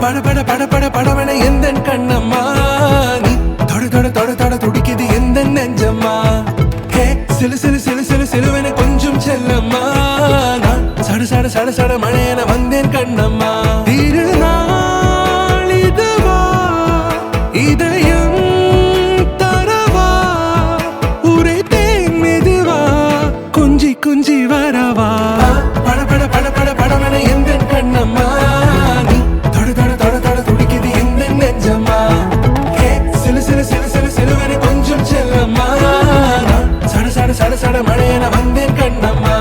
பட பட பட பட படவன எந்தன் கண்ணம்மா நீ தொட தொட தொட தொட துடிக்குது எந்த நெஞ்சம்மா ஹே சிலு சிலு சிலு சிலு சிலுவென கொஞ்சம் செல்லம்மா நான் சட சட சட சட மழையென வந்தேன் கண்ணம்மா திருநாள் இதுவா இதயம் தரவா உரைத்தேன் மெதுவா குஞ்சி குஞ்சி வரவா பட பட பட பட படவன எந்தன் கண்ணம்மா நீ தொட தொட தொட தொட துடிக்குது எந்த நெஞ்சம்மா ஹே சிலு சிலு சிலு சிலு சிலுவென கொஞ்சம் செல்லம்மா நான் சட சட சட சட மழையென வந்தேன் கண்ணம்மா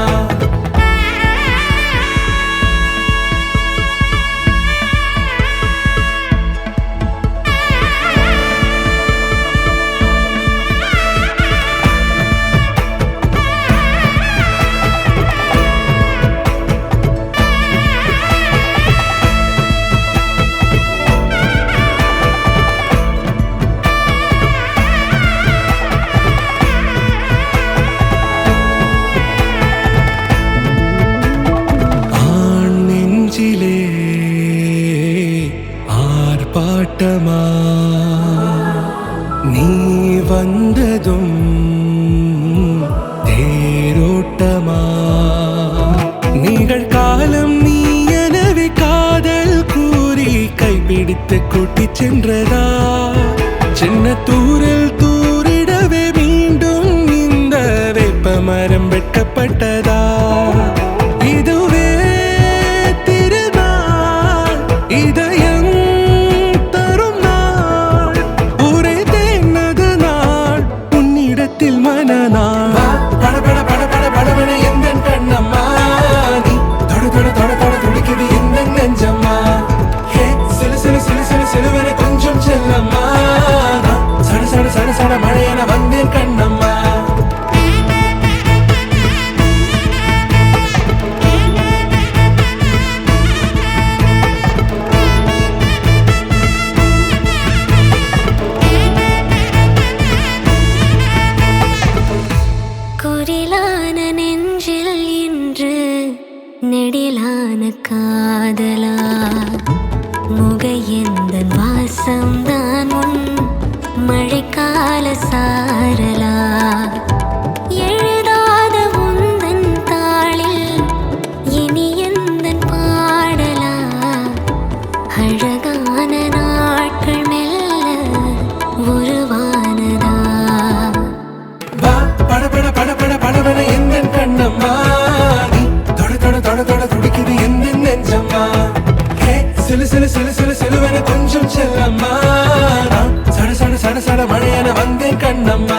ஆர்ப்பாட்டமா நீ வந்ததும் தேரோட்டமா நிகழ்காலம் நீ எனவே காதல் கூறி கைப்பிடித்து கூட்டிச் சென்றதா சின்ன தூரல் தூரிடவே மீண்டும் இந்த வேப்ப மரம் வெட்கப்பட்டதா இதுவே திருநாள் இதயம் தரும் நாள் உரைத்தேனது நாள் உன்னிடத்தில் மனநாள் பட பட பட பட படவன எந்தன் கண்ணம்மா நீ தொட தொட தொட தொட துடிக்குது எந்த நெஞ்சம்மா ஹே சிலு சிலு சிலு சிலு சிலுவென கொஞ்சம் செல்லம்மா நான் சட சட சட சட மழையென வந்தேன் கண்ணம்மா குரிலான நெஞ்சில் இன்று நெடிலான காதலா முக எந்த வாசம்தான் உன் மழைக்கால சாரலா எழுதாத உந்தன் தாளில் இனி எந்தன் பாடலா அழகான நாட்கள் மெல்ல உருவானதா பட பட பட பட படவன எந்தன் கண்ணம்மா நீ தொட தொட தொட தொட துடிக்குது எந்த நெஞ்சம்மா ஹே சிலு சிலு சிலு சிலு சிலுவென கொஞ்சம் செல்லம்மா நான் சட சட சட சட மழையென வந்தேன் கண்ணம்மா